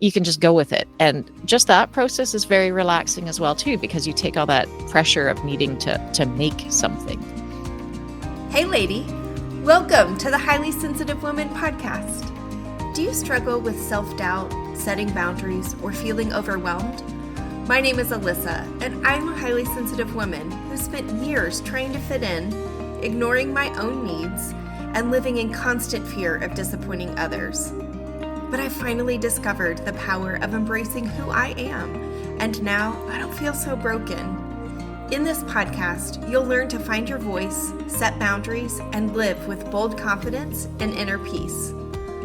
you can just go with it. And just that process is very relaxing as well, too, because you take all that pressure of needing to make something. Hey, lady. Welcome to the Highly Sensitive Woman podcast. Do you struggle with self-doubt, setting boundaries, or feeling overwhelmed? My name is Alyssa, and I'm a highly sensitive woman who spent years trying to fit in, ignoring my own needs, and living in constant fear of disappointing others. But I finally discovered the power of embracing who I am, and now I don't feel so broken. In this podcast, you'll learn to find your voice, set boundaries, and live with bold confidence and inner peace.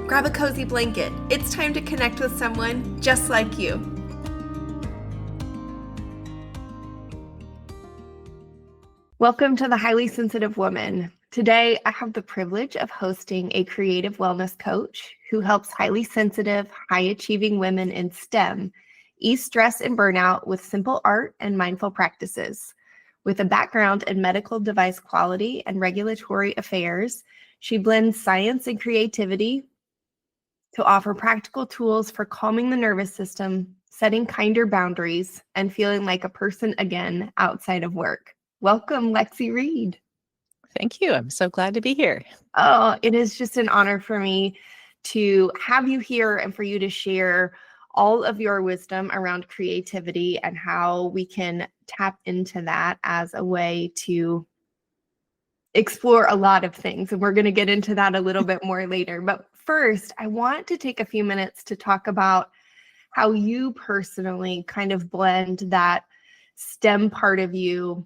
Grab a cozy blanket. It's time to connect with someone just like you. Welcome to the Highly Sensitive Woman. Today, I have the privilege of hosting a creative wellness coach who helps highly sensitive, high-achieving women in STEM ease stress and burnout with simple art and mindful practices. With a background in medical device quality and regulatory affairs, she blends science and creativity to offer practical tools for calming the nervous system, setting kinder boundaries, and feeling like a person again outside of work. Welcome, Lexi Reid. Thank you. I'm so glad to be here. Oh, it is just an honor for me to have you here and for you to share all of your wisdom around creativity and how we can tap into that as a way to explore a lot of things. And we're going to get into that a little bit more later. But first, I want to take a few minutes to talk about how you personally kind of blend that STEM part of you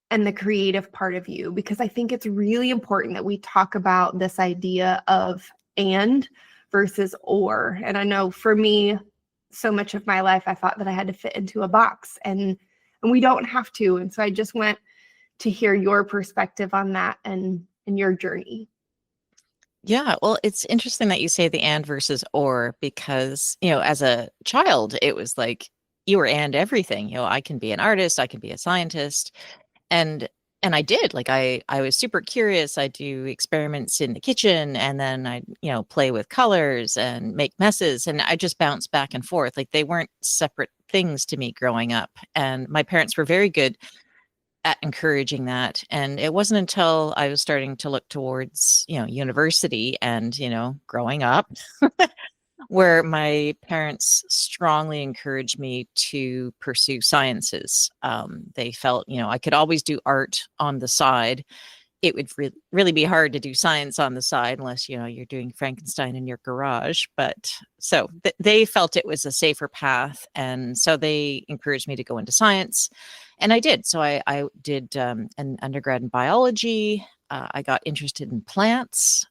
and the creative part of you, because I think it's really important that we talk about this idea of and versus or. And I know for me, so much of my life, I thought that I had to fit into a box, and we don't have to. And so I just went to hear your perspective on that and your journey. Yeah, well, it's interesting that you say the and versus or, because, as a child, it was like you were and everything. I can be an artist, I can be a scientist. And I did, like, I was super curious. I do experiments in the kitchen, and then I, play with colors and make messes, and I just bounce back and forth. Like, they weren't separate things to me growing up. And my parents were very good at encouraging that. And it wasn't until I was starting to look towards, university and, growing up where my parents strongly encouraged me to pursue sciences. They felt, I could always do art on the side. It would really be hard to do science on the side unless, you're doing Frankenstein in your garage. But so they felt it was a safer path. And so they encouraged me to go into science. And I did. So I did an undergrad in biology. I got interested in plants.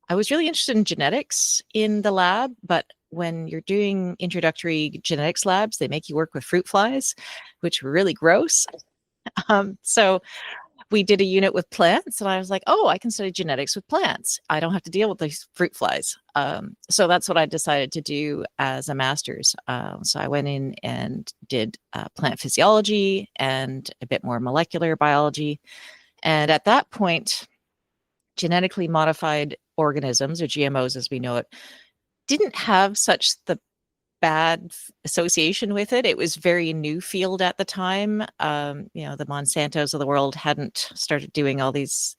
I was really interested in genetics in the lab, but when you're doing introductory genetics labs, they make you work with fruit flies, which were really gross. So we did a unit with plants, and I was like, oh, I can study genetics with plants. I don't have to deal with these fruit flies. So that's what I decided to do as a master's. So I went in and did plant physiology and a bit more molecular biology. And at that point, genetically modified organisms, or GMOs as we know it, didn't have such the bad association with it. It was very new field at the time. The Monsantos of the world hadn't started doing all these,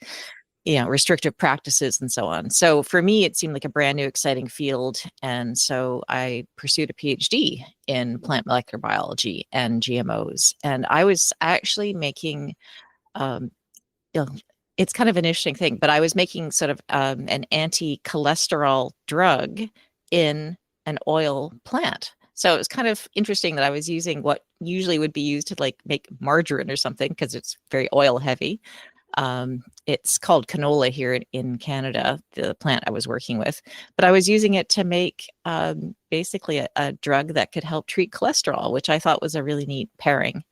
restrictive practices and so on. So for me, it seemed like a brand new, exciting field. And so I pursued a PhD in plant molecular biology and GMOs. And I was actually making, it's kind of an interesting thing, but I was making sort of an anti-cholesterol drug in an oil plant. So it was kind of interesting that I was using what usually would be used to like make margarine or something, because it's very oil heavy. It's called canola here in Canada, the plant I was working with, but I was using it to make basically a drug that could help treat cholesterol, which I thought was a really neat pairing.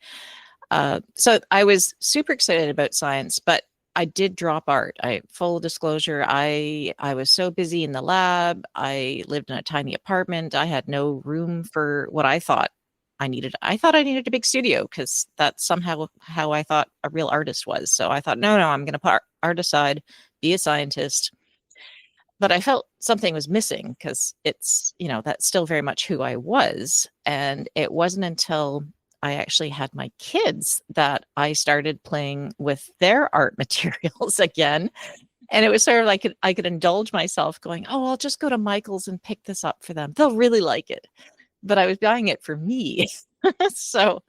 So I was super excited about science, but I did drop art. Full disclosure, I was so busy in the lab. I lived in a tiny apartment. I had no room for what I thought I needed. I thought I needed a big studio, because that's somehow how I thought a real artist was. So I thought, no, I'm going to put art aside, be a scientist. but I felt something was missing because it's, that's still very much who I was. And it wasn't until I actually had my kids that I started playing with their art materials again. And it was sort of like I could indulge myself going, oh, I'll just go to Michael's and pick this up for them. They'll really like it. But I was buying it for me. So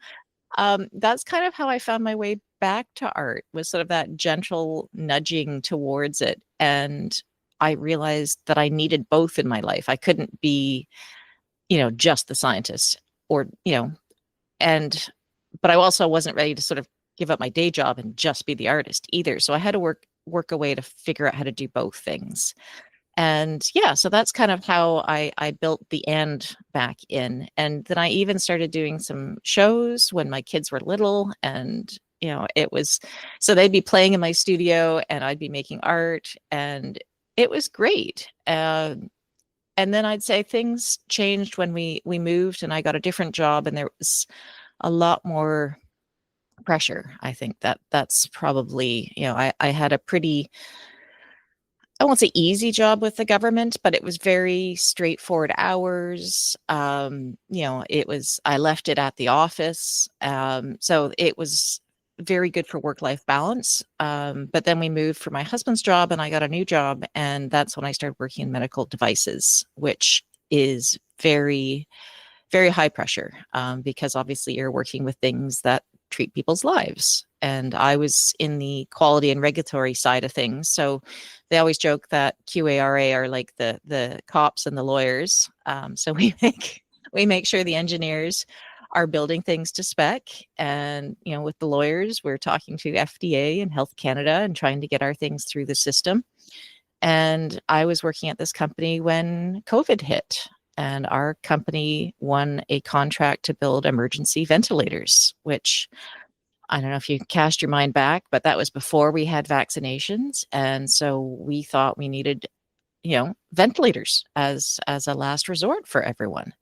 that's kind of how I found my way back to art, was sort of that gentle nudging towards it. And I realized that I needed both in my life. I couldn't be, just the scientist or, and, but I also wasn't ready to sort of give up my day job and just be the artist either. So I had to work a way to figure out how to do both things. And yeah, so that's kind of how I built the and back in. And then I even started doing some shows when my kids were little. And, it was, so they'd be playing in my studio and I'd be making art. And it was great. And then I'd say things changed when we moved and I got a different job, and there was a lot more pressure. I think that's probably, I had a pretty, I won't say easy job with the government, but it was very straightforward hours. I left it at the office. So it was very good for work-life balance. But then we moved for my husband's job and I got a new job. And that's when I started working in medical devices, which is very, very high pressure, because obviously you're working with things that treat people's lives. And I was in the quality and regulatory side of things. So they always joke that QARA are like the cops and the lawyers. So we make sure the engineers are building things to spec. And, with the lawyers, we're talking to FDA and Health Canada and trying to get our things through the system. And I was working at this company when COVID hit, and our company won a contract to build emergency ventilators, which I don't know if you cast your mind back, but that was before we had vaccinations. And so we thought we needed, ventilators as a last resort for everyone.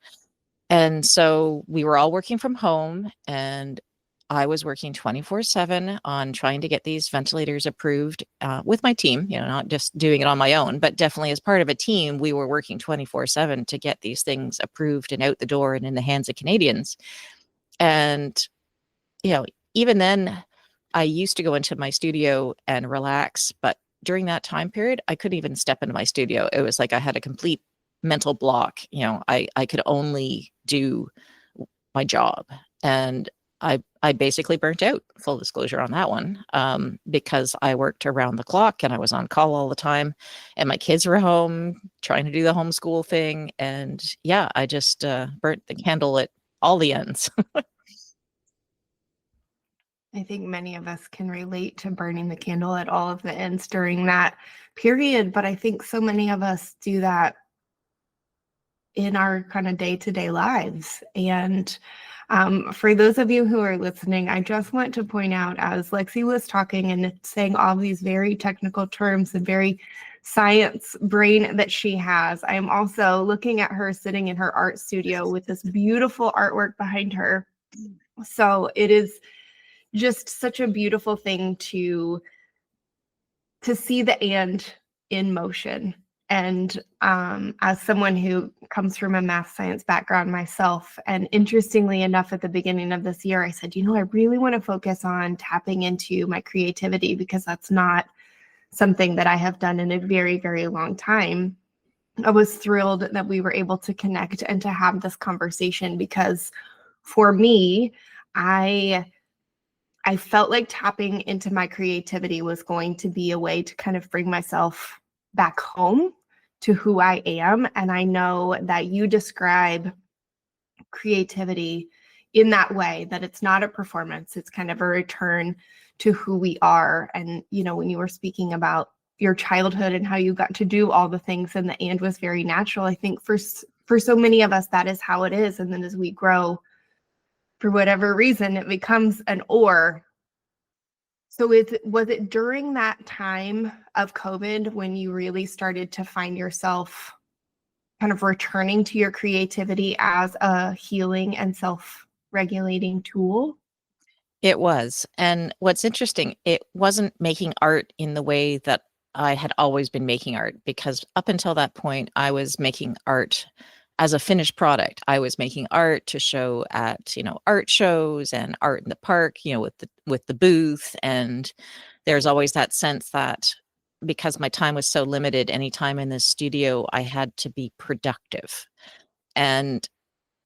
And so we were all working from home, and I was working 24/7 on trying to get these ventilators approved, with my team, not just doing it on my own, but definitely as part of a team. We were working 24/7 to get these things approved and out the door and in the hands of Canadians. And, you know, even then, I used to go into my studio and relax, but during that time period, I couldn't even step into my studio. It was like I had a complete mental block. I could only do my job. And I basically burnt out, full disclosure on that one, because I worked around the clock and I was on call all the time, and my kids were home trying to do the homeschool thing. And yeah, I just burnt the candle at all the ends. I think many of us can relate to burning the candle at all of the ends during that period, but I think so many of us do that in our kind of day-to-day lives. And for those of you who are listening, I just want to point out, as Lexi was talking and saying all these very technical terms and very science brain that she has, I am also looking at her sitting in her art studio with this beautiful artwork behind her. So it is just such a beautiful thing to see the and in motion. And as someone who comes from a math science background myself, and interestingly enough, at the beginning of this year, I said, I really want to focus on tapping into my creativity, because that's not something that I have done in a very, very long time. I was thrilled that we were able to connect and to have this conversation, because for me, I felt like tapping into my creativity was going to be a way to kind of bring myself back home to who I am. And I know that you describe creativity in that way, that it's not a performance, it's kind of a return to who we are. And, when you were speaking about your childhood and how you got to do all the things, and the and was very natural, I think for so many of us, that is how it is. And then as we grow, for whatever reason, it becomes an or. So was it during that time of COVID when you really started to find yourself kind of returning to your creativity as a healing and self-regulating tool? It was. And what's interesting, it wasn't making art in the way that I had always been making art, because up until that point, I was making art as a finished product. I was making art to show at, art shows and art in the park, with the booth. And there's always that sense that because my time was so limited, any time in the studio, I had to be productive. And,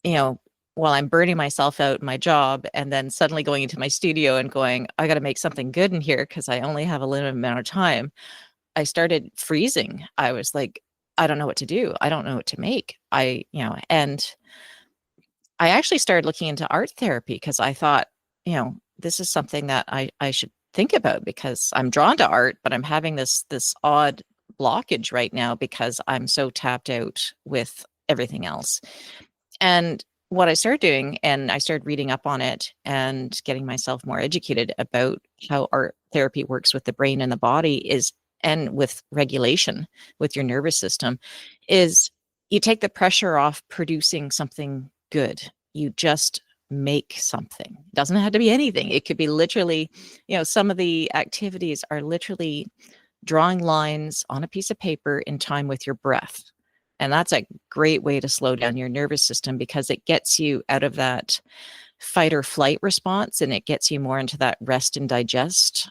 you know, while I'm burning myself out in my job and then suddenly going into my studio and going, I got to make something good in here because I only have a limited amount of time, I started freezing. I was like, I don't know what to do. I don't know what to make. And I actually started looking into art therapy because I thought, this is something that I should think about, because I'm drawn to art, but I'm having this odd blockage right now because I'm so tapped out with everything else. And what I started doing, and I started reading up on it and getting myself more educated about how art therapy works with the brain and the body, and with regulation with your nervous system, is you take the pressure off producing something good. You just make something. It doesn't have to be anything. It could be literally, some of the activities are literally drawing lines on a piece of in time with your breath. And that's a great way to slow down your nervous system, because it gets you out of that fight or flight response and it gets you more into that rest and digest.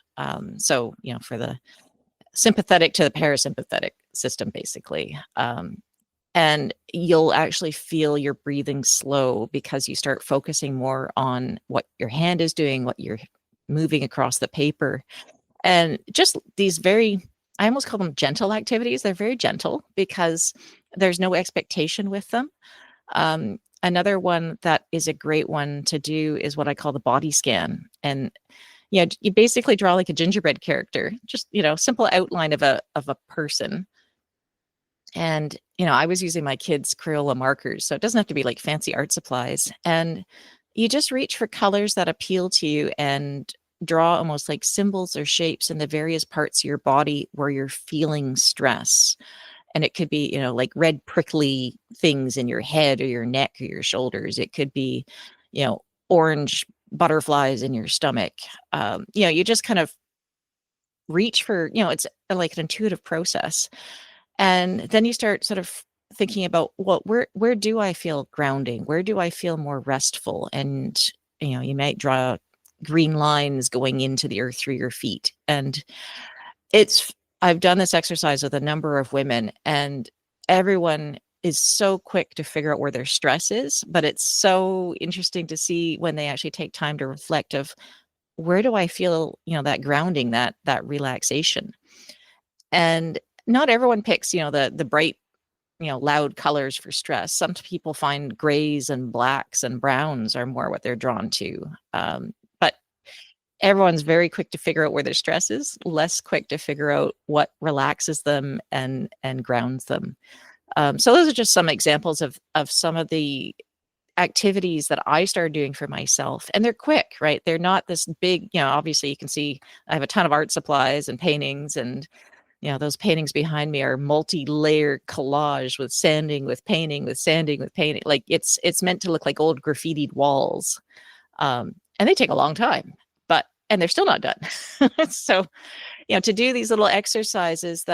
So, for the sympathetic to the parasympathetic system, basically. And you'll actually feel your breathing slow because you start focusing more on what your hand is doing, what you're moving across the paper. And just these I almost call them gentle activities. They're very gentle because there's no expectation with them. Another one that is a great one to do is what I call the body scan. And you basically draw like a gingerbread character, just simple outline of a person. And I was using my kids' Crayola markers, so it doesn't have to be like fancy art supplies. And you just reach for colors that appeal to you and draw almost like symbols or shapes in the various parts of your body where you're feeling stress. And it could be, like red prickly things in your head or your neck or your shoulders. It could be, orange butterflies in your stomach. You just kind of reach for, it's like an intuitive process. And then you start sort of thinking about, well, where do I feel grounding? Where do I feel more restful? And, you might draw green lines going into the earth through your feet. And I've done this exercise with a number of women, and everyone is so quick to figure out where their stress is, but it's so interesting to see when they actually take time to reflect of, where do I feel, that grounding, that relaxation. And not everyone picks, the bright, loud colors for stress. Some people find grays and blacks and browns are more what they're drawn to. But everyone's very quick to figure out where their stress is, less quick to figure out what relaxes them and grounds them. So those are just some examples of some of the activities that I started doing for myself. And they're quick, right? They're not this big, obviously you can see I have a ton of art supplies and paintings, and those paintings behind me are multi-layered collage with sanding, with painting, with sanding, with painting. Like it's meant to look like old graffitied walls. And they take a long time, and they're still not done. So, to do these little exercises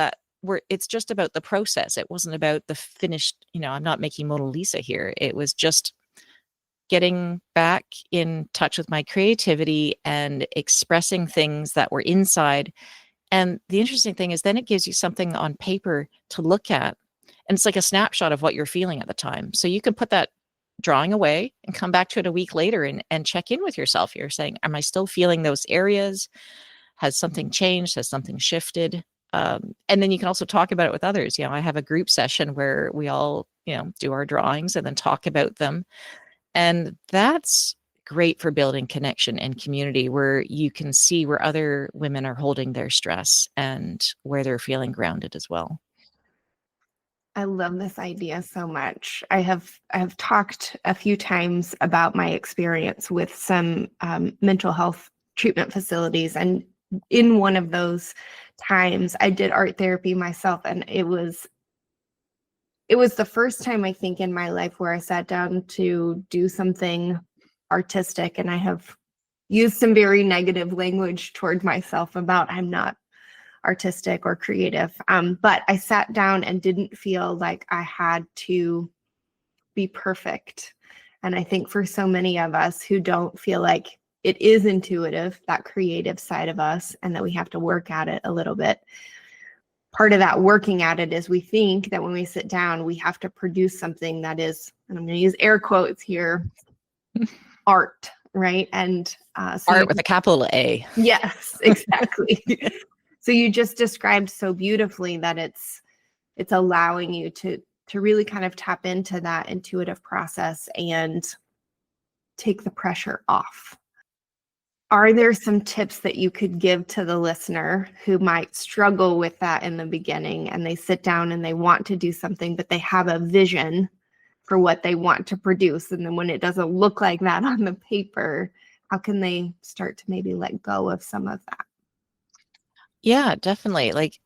it's just about the process. It wasn't about the finished, I'm not making Mona Lisa here. It was just getting back in touch with my creativity and expressing things that were inside. And the interesting thing is then it gives you something on paper to look at. And it's like a snapshot of what you're feeling at the time. So you can put that drawing away and come back to it a week later and check in with yourself. You're saying, am I still feeling those areas? Has something changed? Has something shifted? And then you can also talk about it with others. I have a group session where we all, do our drawings and then talk about them. And that's great for building connection and community, where you can see where other women are holding their stress and where they're feeling grounded as well. I love this idea so much. I have talked a few times about my experience with some mental health treatment facilities, and in one of those times, I did art therapy myself, and it was the first time, I think, in my life where I sat down to do something artistic, and I have used some very negative language toward myself about I'm not artistic or creative. But I sat down and didn't feel like I had to be perfect. And I think for so many of us who don't feel like it is intuitive, that creative side of us, and that we have to work at it a little bit, part of that working at it is we think that when we sit down, we have to produce something that is, and I'm going to use air quotes here, art, right? And Art with a capital A. Yes, exactly. So you just described so beautifully that it's allowing you to really kind of tap into that intuitive process and take the pressure off. Are there some tips that you could give to the listener who might struggle with that in the beginning, and they sit down and they want to do something, but they have a vision for what they want to produce, and then when it doesn't look like that on the paper, how can they start to maybe let go of some of that? Yeah, definitely. Like,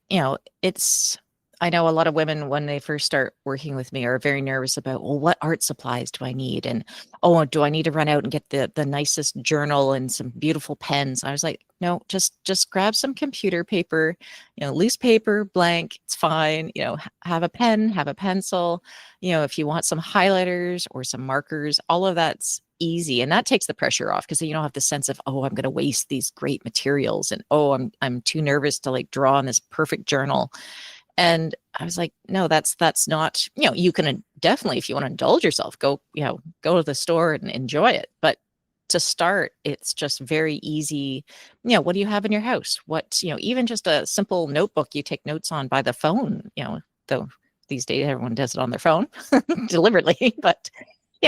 I know a lot of women when they first start working with me are very nervous about, well, what art supplies do I need? And oh, do I need to run out and get the nicest journal and some beautiful pens? I was like, no, just grab some computer paper, loose paper, blank, it's fine. Have a pen, have a pencil. If you want some highlighters or some markers, all of that's easy, and that takes the pressure off, because you don't have the sense of, oh, I'm going to waste these great materials, and oh, I'm too nervous to like draw on this perfect journal. And I was like, no, that's not, you can definitely, if you want to indulge yourself, go to the store and enjoy it. But to start, it's just very easy. What do you have in your house? Even just a simple notebook you take notes on by the phone, though these days everyone does it on their phone deliberately, but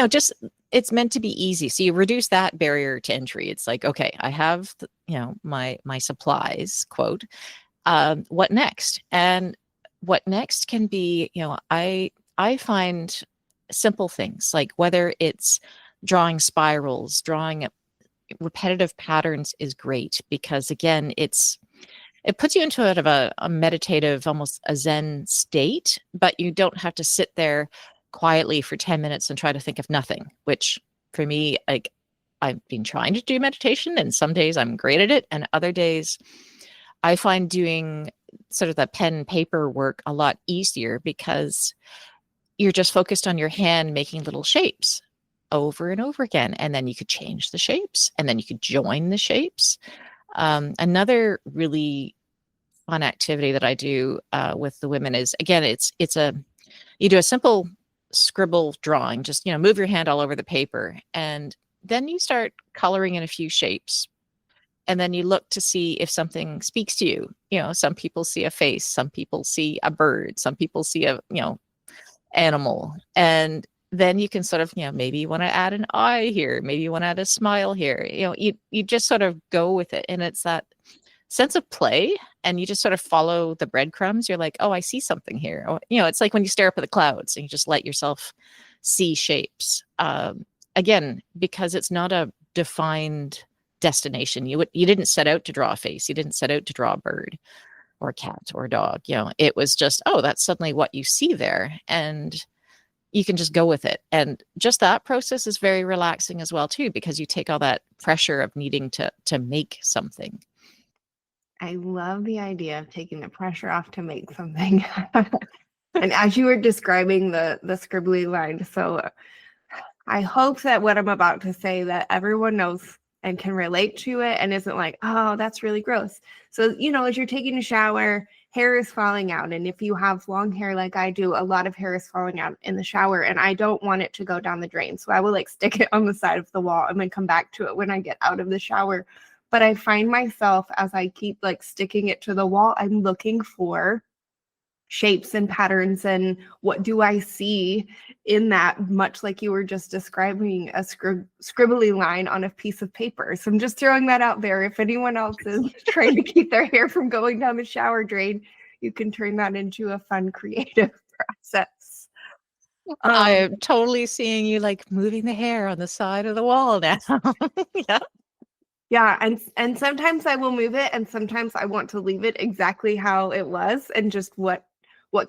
just, it's meant to be easy. So you reduce that barrier to entry. It's like, okay, I have, my supplies, quote, what next? And what next can be, I find simple things, like whether it's drawing spirals, drawing repetitive patterns is great, because again, it puts you into a meditative, almost a Zen state, but you don't have to sit there quietly for 10 minutes and try to think of nothing, which for me, like, I've been trying to do meditation, and some days I'm great at it, and other days I find doing sort of the pen and paper work a lot easier, because you're just focused on your hand making little shapes over and over again. And then you could change the shapes, and then you could join the shapes. Another really fun activity that I do with the women is, again, you do a simple scribble drawing, just, move your hand all over the paper, and then you start coloring in a few shapes. And then you look to see if something speaks to you. Some people see a face, some people see a bird, some people see a, animal. And then you can sort of, maybe you want to add an eye here, maybe you want to add a smile here. You just sort of go with it. And it's that sense of play, and you just sort of follow the breadcrumbs. You're like, oh, I see something here. Or, it's like when you stare up at the clouds and you just let yourself see shapes. Again, because it's not a defined destination. You didn't set out to draw a face. You didn't set out to draw a bird or a cat or a dog. It was just, oh, that's suddenly what you see there, and you can just go with it. And just that process is very relaxing as well too, because you take all that pressure of needing to make something. I love the idea of taking the pressure off to make something. And as you were describing the scribbly line, so I hope that what I'm about to say, that everyone knows and can relate to it, and isn't like, oh, that's really gross. So, as you're taking a shower, hair is falling out. And if you have long hair like I do, a lot of hair is falling out in the shower, and I don't want it to go down the drain. So I will like stick it on the side of the wall and then come back to it when I get out of the shower. But I find myself, as I keep like sticking it to the wall, I'm looking for shapes and patterns, and what do I see in that, much like you were just describing a scribbly line on a piece of paper. So I'm just throwing that out there. If anyone else is trying to keep their hair from going down the shower drain, you can turn that into a fun creative process. I'm totally seeing you like moving the hair on the side of the wall now. Yeah. Yeah, and sometimes I will move it, and sometimes I want to leave it exactly how it was, and just what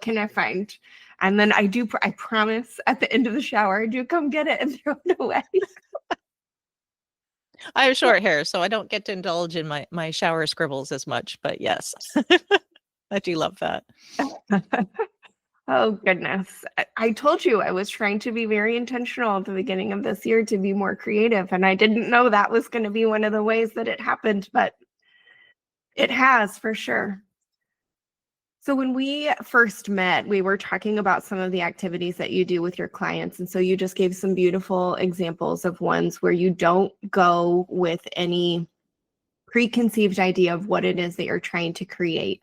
can I find? And then I promise at the end of the shower, I do come get it and throw it away. I have short hair, so I don't get to indulge in my shower scribbles as much, but yes. I do love that. Oh, goodness. I told you I was trying to be very intentional at the beginning of this year to be more creative, and I didn't know that was going to be one of the ways that it happened, but it has for sure. So when we first met, we were talking about some of the activities that you do with your clients. And so you just gave some beautiful examples of ones where you don't go with any preconceived idea of what it is that you're trying to create.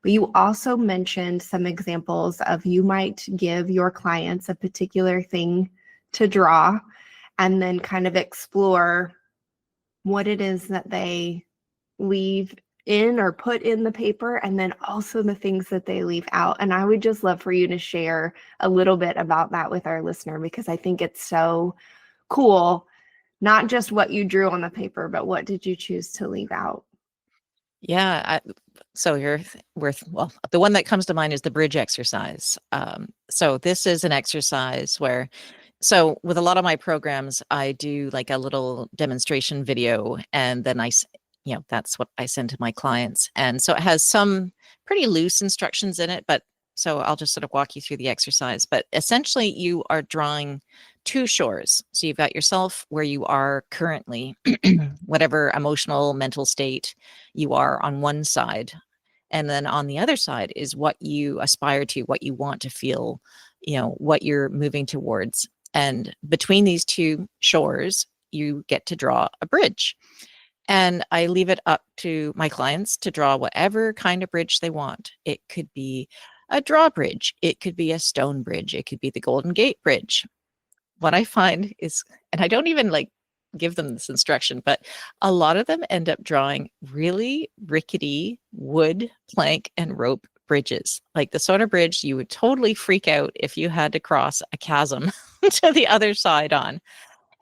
But you also mentioned some examples of you might give your clients a particular thing to draw and then kind of explore what it is that they leave in or put in the paper, and then also the things that they leave out. And I would just love for you to share a little bit about that with our listener, because I think it's so cool. Not just what you drew on the paper, but what did you choose to leave out? Yeah. So you're worth, well, the one that comes to mind is the bridge exercise. So this is an exercise where, so with a lot of my programs, I do like a little demonstration video, and then that's what I send to my clients. And so it has some pretty loose instructions in it, but so I'll just sort of walk you through the exercise. But essentially, you are drawing two shores. So you've got yourself where you are currently, whatever emotional, mental state you are on one side. And then on the other side is what you aspire to, what you want to feel, what you're moving towards. And between these two shores, you get to draw a bridge. And I leave it up to my clients to draw whatever kind of bridge they want. It could be a drawbridge, it could be a stone bridge, it could be the Golden Gate Bridge. What I find is, and I don't even like give them this instruction, but a lot of them end up drawing really rickety wood, plank, and rope bridges, like the sort of bridge you would totally freak out if you had to cross a chasm to the other side on.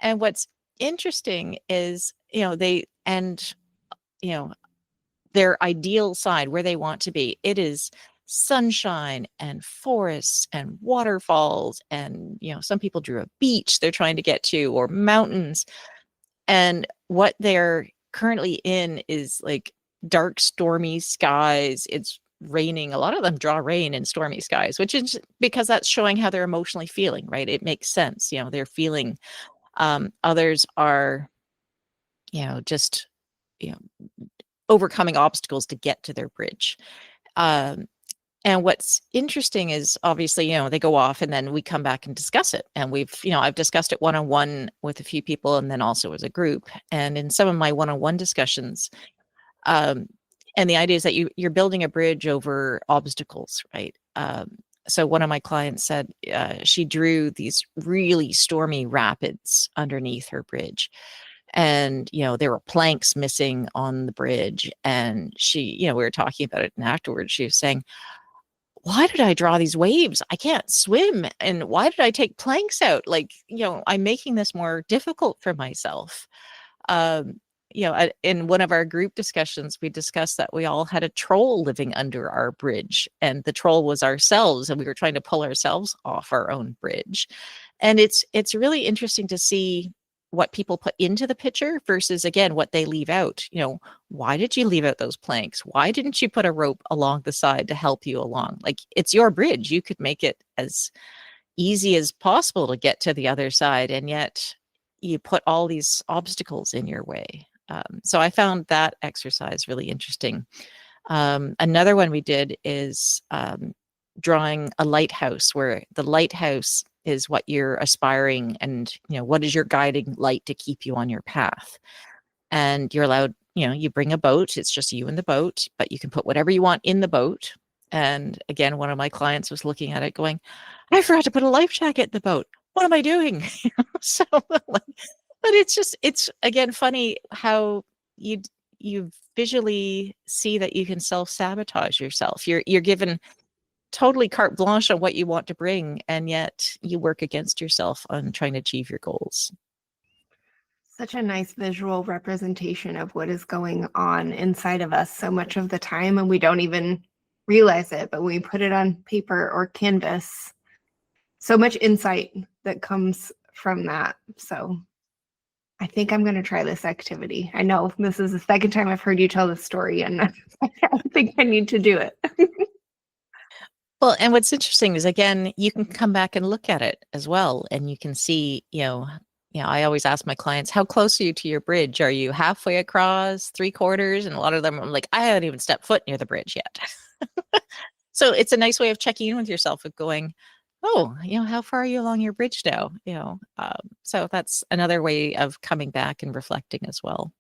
And what's interesting is, they and you know their ideal side where they want to be. It is sunshine and forests and waterfalls, and some people drew a beach they're trying to get to, or mountains. And what they're currently in is like dark, stormy skies. It's raining. A lot of them draw rain in stormy skies, which is because that's showing how they're emotionally feeling, right? It makes sense. They're feeling. Others are, just, you know, overcoming obstacles to get to their bridge. Um, and what's interesting is obviously, they go off and then we come back and discuss it. And I've discussed it one-on-one with a few people and then also as a group. And in some of my one-on-one discussions, and the idea is that you're building a bridge over obstacles, right? So one of my clients said she drew these really stormy rapids underneath her bridge. And, there were planks missing on the bridge. And she, we were talking about it. And afterwards, she was saying, why did I draw these waves? I can't swim. And why did I take planks out? Like, I'm making this more difficult for myself. Um, in one of our group discussions, we discussed that we all had a troll living under our bridge, and the troll was ourselves, and we were trying to pull ourselves off our own bridge. And it's really interesting to see what people put into the picture versus, again, what they leave out. Why did you leave out those planks? Why didn't you put a rope along the side to help you along? Like, it's your bridge. You could make it as easy as possible to get to the other side, and yet you put all these obstacles in your way. So I found that exercise really interesting. Another one we did is drawing a lighthouse, where the lighthouse is what you're aspiring, and what is your guiding light to keep you on your path. And you're allowed, you bring a boat, it's just you and the boat, but you can put whatever you want in the boat. And again, one of my clients was looking at it going, I forgot to put a life jacket in the boat, what am I doing? So but it's again funny how you visually see that you can self-sabotage yourself. You're given totally carte blanche on what you want to bring, and yet you work against yourself on trying to achieve your goals. Such a nice visual representation of what is going on inside of us so much of the time, and we don't even realize it. But when we put it on paper or canvas, so much insight that comes from that. So I think I'm going to try this activity. I know this is the second time I've heard you tell this story, and I think I need to do it. Well, and what's interesting is again, you can come back and look at it as well, and you can see, I always ask my clients, how close are you to your bridge? Are you halfway across, three quarters? And a lot of them, I'm like, I haven't even stepped foot near the bridge yet. So it's a nice way of checking in with yourself of going, oh, how far are you along your bridge now? So that's another way of coming back and reflecting as well.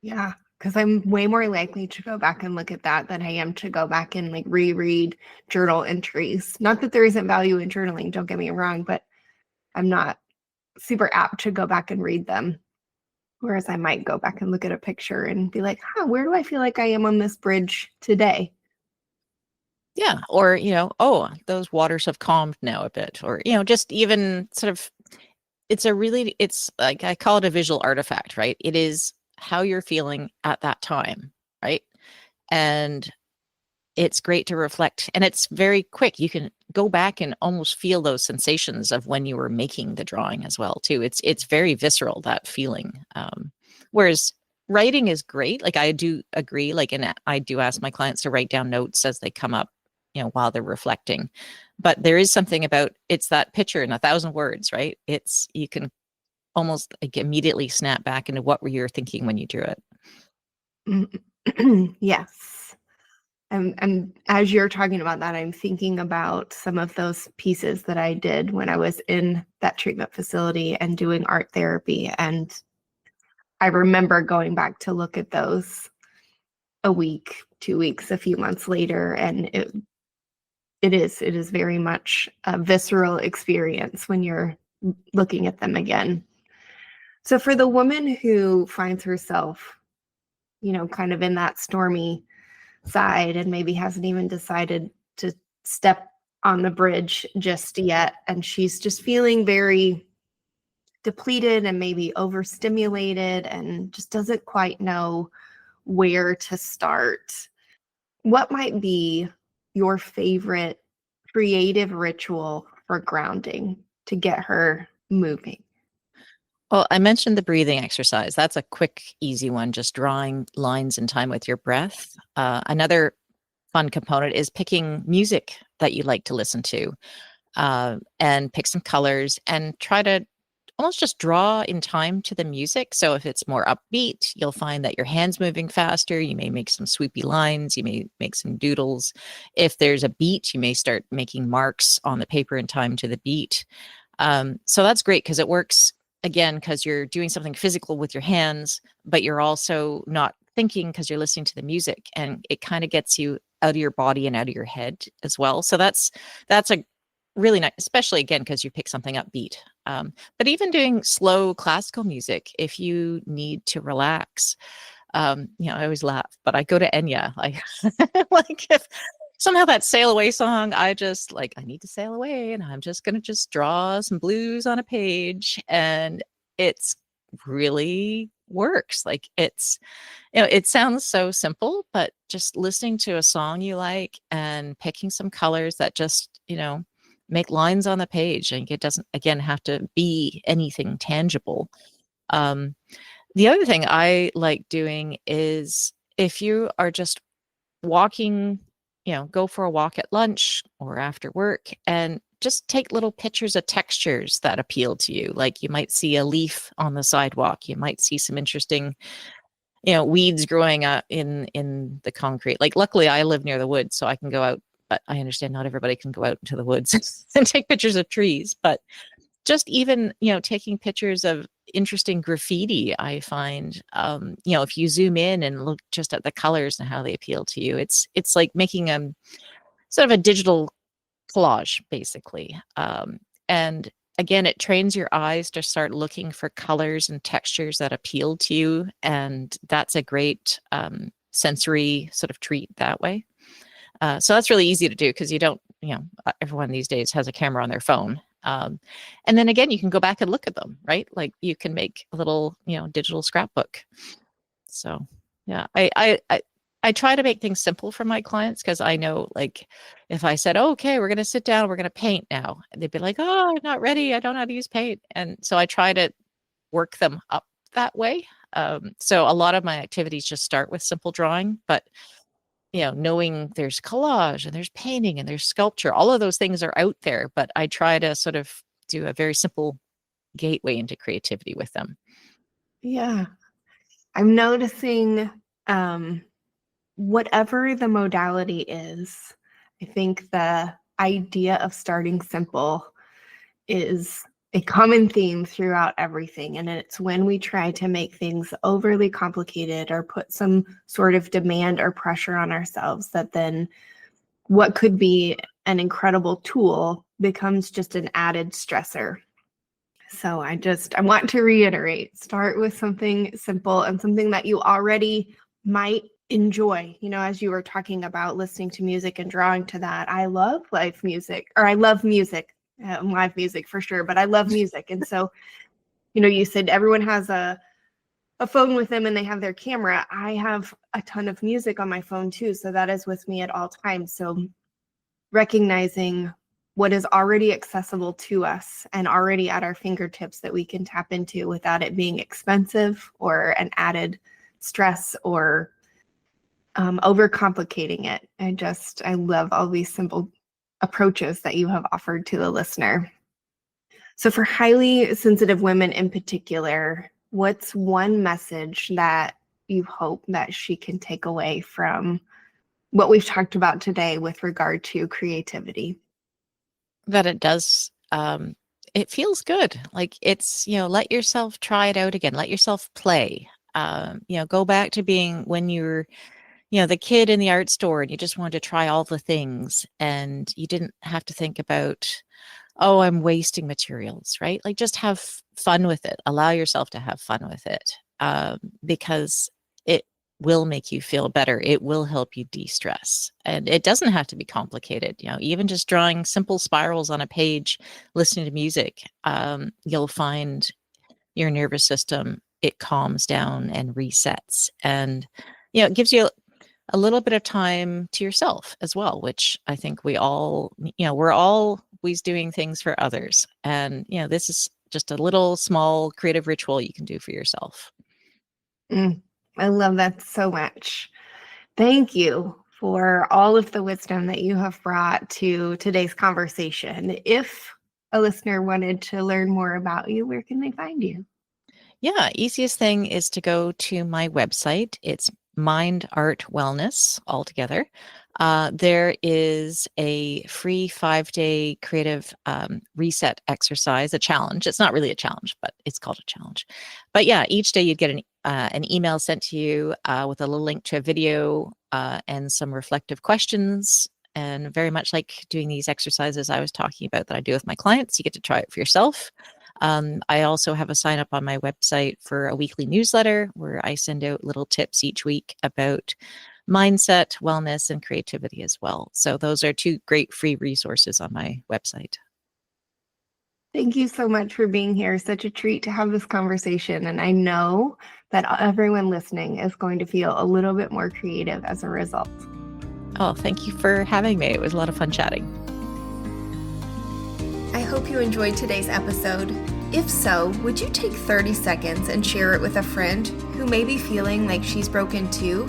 Yeah, because I'm way more likely to go back and look at that than I am to go back and like reread journal entries. Not that there isn't value in journaling, don't get me wrong, but I'm not super apt to go back and read them. Whereas I might go back and look at a picture and be like, where do I feel like I am on this bridge today? Yeah. Or, oh, those waters have calmed now a bit. Or, just even sort of, it's like I call it a visual artifact, right? It is how you're feeling at that time, right? And it's great to reflect, and it's very quick. You can go back and almost feel those sensations of when you were making the drawing as well too. It's very visceral, that feeling. Whereas writing is great. Like I do agree, like, and I do ask my clients to write down notes as they come up, while they're reflecting. But there is something about, it's that picture in 1,000 words, right? It's, you can almost like immediately snap back into what were you thinking when you drew it. Yes. And as you're talking about that, I'm thinking about some of those pieces that I did when I was in that treatment facility and doing art therapy. And I remember going back to look at those a week, 2 weeks, a few months later, and it is very much a visceral experience when you're looking at them again. So for the woman who finds herself, kind of in that stormy side and maybe hasn't even decided to step on the bridge just yet, and she's just feeling very depleted and maybe overstimulated and just doesn't quite know where to start, what might be your favorite creative ritual for grounding to get her moving? Well, I mentioned the breathing exercise. That's a quick, easy one, just drawing lines in time with your breath. Another fun component is picking music that you like to listen to, and pick some colors and try to almost just draw in time to the music. So if it's more upbeat, you'll find that your hand's moving faster. You may make some swoopy lines. You may make some doodles. If there's a beat, you may start making marks on the paper in time to the beat. So that's great because it works, again, because you're doing something physical with your hands, but you're also not thinking because you're listening to the music, and it kind of gets you out of your body and out of your head as well. So that's a really nice, especially again because you pick something upbeat. But even doing slow classical music, if you need to relax, I always laugh, but I go to Enya. Like if somehow that sail away song, I just like, I need to sail away, and I'm just gonna just draw some blues on a page, and it's really works. Like it sounds so simple, but just listening to a song you like and picking some colors that just, make lines on the page, and it doesn't again have to be anything tangible. Um, the other thing I like doing is if you are just walking, go for a walk at lunch or after work and just take little pictures of textures that appeal to you. Like you might see a leaf on the sidewalk, you might see some interesting, weeds growing up in the concrete. Like luckily I live near the woods, so I can go out, but I understand not everybody can go out into the woods and take pictures of trees. But just even, taking pictures of interesting graffiti, I find, if you zoom in and look just at the colors and how they appeal to you, it's like making a sort of a digital collage, basically. And again, it trains your eyes to start looking for colors and textures that appeal to you, and that's a great sensory sort of treat that way. So that's really easy to do because you don't, everyone these days has a camera on their phone. And then again, you can go back and look at them, right? Like you can make a little, digital scrapbook. So yeah, I try to make things simple for my clients because I know, like, if I said, oh, okay, we're going to sit down, we're going to paint now, they'd be like, oh, I'm not ready. I don't know how to use paint. And so I try to work them up that way. So a lot of my activities just start with simple drawing, but knowing there's collage and there's painting and there's sculpture, all of those things are out there, but I try to sort of do a very simple gateway into creativity with them. Yeah. I'm noticing whatever the modality is, I think the idea of starting simple is a common theme throughout everything. And it's when we try to make things overly complicated or put some sort of demand or pressure on ourselves that then what could be an incredible tool becomes just an added stressor. So I want to reiterate, start with something simple and something that you already might enjoy. As you were talking about listening to music and drawing to that, I love live music, live music for sure, but I love music. And so, you said everyone has a phone with them and they have their camera. I have a ton of music on my phone too. So that is with me at all times. So recognizing what is already accessible to us and already at our fingertips that we can tap into without it being expensive or an added stress or overcomplicating it. I love all these simple approaches that you have offered to the listener. So for highly sensitive women in particular, what's one message that you hope that she can take away from what we've talked about today with regard to creativity? That it does, it feels good. Like it's, let yourself try it out again. Let yourself play. Go back to being when you're, the kid in the art store and you just wanted to try all the things and you didn't have to think about, oh, I'm wasting materials, right? Like just have fun with it. Allow yourself to have fun with it, because it will make you feel better. It will help you de-stress. And it doesn't have to be complicated. Even just drawing simple spirals on a page, listening to music, you'll find your nervous system, it calms down and resets. And, it gives you a little bit of time to yourself as well, which I think we all, we're always doing things for others. And, this is just a little small creative ritual you can do for yourself. I love that so much. Thank you for all of the wisdom that you have brought to today's conversation. If a listener wanted to learn more about you, where can they find you? Yeah, easiest thing is to go to my website. It's Mind Art Wellness altogether. There is a free 5-day creative reset exercise, a challenge. It's not really a challenge, but it's called a challenge. But yeah, each day you'd get an email sent to you with a little link to a video and some reflective questions. And very much like doing these exercises I was talking about that I do with my clients, you get to try it for yourself. I also have a sign up on my website for a weekly newsletter where I send out little tips each week about mindset, wellness, and creativity as well. So those are 2 great free resources on my website. Thank you so much for being here. Such a treat to have this conversation. And I know that everyone listening is going to feel a little bit more creative as a result. Oh, thank you for having me. It was a lot of fun chatting. I hope you enjoyed today's episode. If so, would you take 30 seconds and share it with a friend who may be feeling like she's broken too?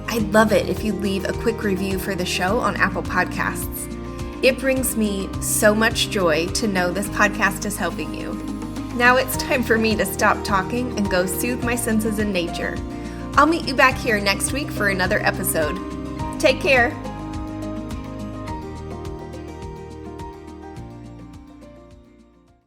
I'd love it if you'd leave a quick review for the show on Apple Podcasts. It brings me so much joy to know this podcast is helping you. Now it's time for me to stop talking and go soothe my senses in nature. I'll meet you back here next week for another episode. Take care.